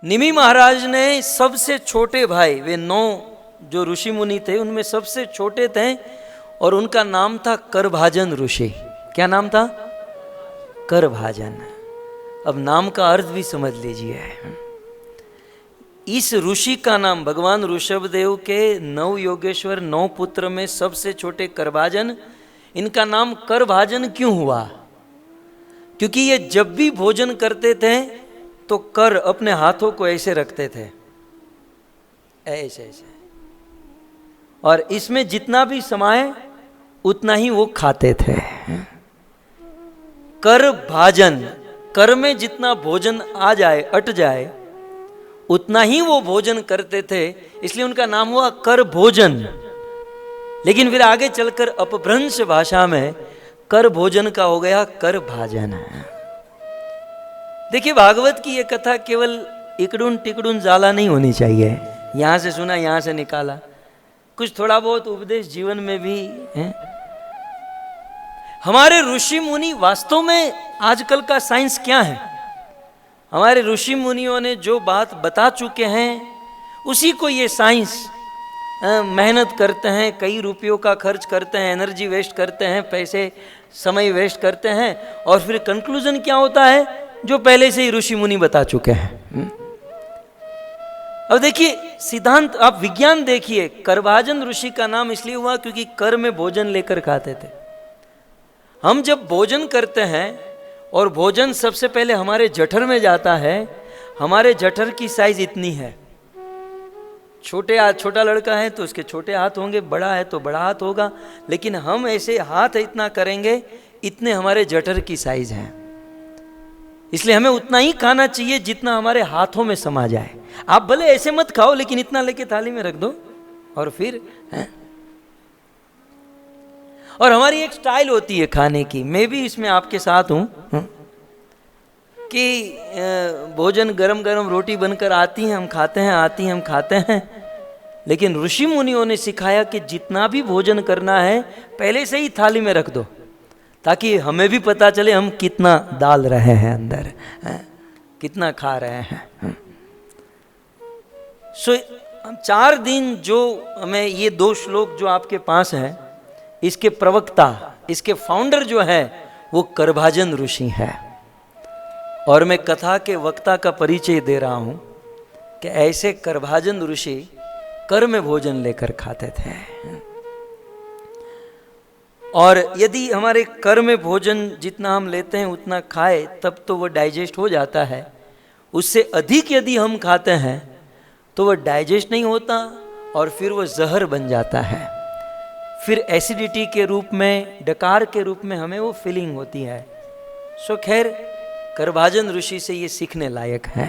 निमि महाराज ने सबसे छोटे भाई, वे 9 जो ऋषि मुनि थे उनमें सबसे छोटे थे और उनका नाम था करभाजन ऋषि। क्या नाम था? करभाजन। अब नाम का अर्थ भी समझ लीजिए। इस ऋषि का नाम भगवान ऋषभदेव के 9 योगेश्वर 9 पुत्र में सबसे छोटे करभाजन, इनका नाम करभाजन क्यों हुआ? क्योंकि ये जब भी भोजन करते थे तो कर अपने हाथों को ऐसे रखते थे, ऐसे ऐसे, और इसमें जितना भी समाए उतना ही वो खाते थे। कर भाजन, कर में जितना भोजन आ जाए अट जाए उतना ही वो भोजन करते थे, इसलिए उनका नाम हुआ कर भोजन। लेकिन फिर आगे चलकर अपभ्रंश भाषा में कर भोजन का हो गया कर भाजन। देखिए, भागवत की ये कथा केवल इकड़ून टिकड़ून जाला नहीं होनी चाहिए, यहां से सुना यहां से निकाला, कुछ थोड़ा बहुत उपदेश जीवन में भी है। हमारे ऋषि मुनि वास्तव में आजकल का साइंस क्या है? हमारे ऋषि मुनियों ने जो बात बता चुके हैं उसी को ये साइंस मेहनत करते हैं, कई रुपयों का खर्च करते हैं, एनर्जी वेस्ट करते हैं, पैसे समय वेस्ट करते हैं, और फिर कंक्लूजन क्या होता है? जो पहले से ही ऋषि मुनि बता चुके हैं। अब देखिए सिद्धांत, आप विज्ञान देखिए, करभाजन ऋषि का नाम इसलिए हुआ क्योंकि कर में भोजन लेकर खाते थे। हम जब भोजन करते हैं और भोजन सबसे पहले हमारे जठर में जाता है, हमारे जठर की साइज इतनी है। छोटा लड़का है तो उसके छोटे हाथ होंगे, बड़ा है तो बड़ा हाथ होगा, लेकिन हम ऐसे हाथ इतना करेंगे, इतने हमारे जठर की साइज है। इसलिए हमें उतना ही खाना चाहिए जितना हमारे हाथों में समा जाए। आप भले ऐसे मत खाओ, लेकिन इतना लेके थाली में रख दो और फिर है? और हमारी एक स्टाइल होती है खाने की, मैं भी इसमें आपके साथ हूं, कि भोजन गरम गरम रोटी बनकर आती है, हम खाते हैं, आती है, हम खाते हैं। लेकिन ऋषि मुनियों ने सिखाया कि जितना भी भोजन करना है पहले से ही थाली में रख दो, ताकि हमें भी पता चले हम कितना डाल रहे हैं अंदर, कितना खा रहे हैं। सो हम 4 दिन जो हमें ये 2 श्लोक जो आपके पास हैं, इसके प्रवक्ता, इसके फाउंडर जो है वो करभाजन ऋषि है। और मैं कथा के वक्ता का परिचय दे रहा हूं कि ऐसे करभाजन ऋषि कर में भोजन लेकर खाते थे। और यदि हमारे कर में भोजन जितना हम लेते हैं उतना खाए तब तो वो डाइजेस्ट हो जाता है। उससे अधिक यदि हम खाते हैं तो वो डाइजेस्ट नहीं होता और फिर वो जहर बन जाता है। फिर एसिडिटी के रूप में, डकार के रूप में हमें वो फीलिंग होती है। सो खैर, करभाजन ऋषि से ये सीखने लायक है।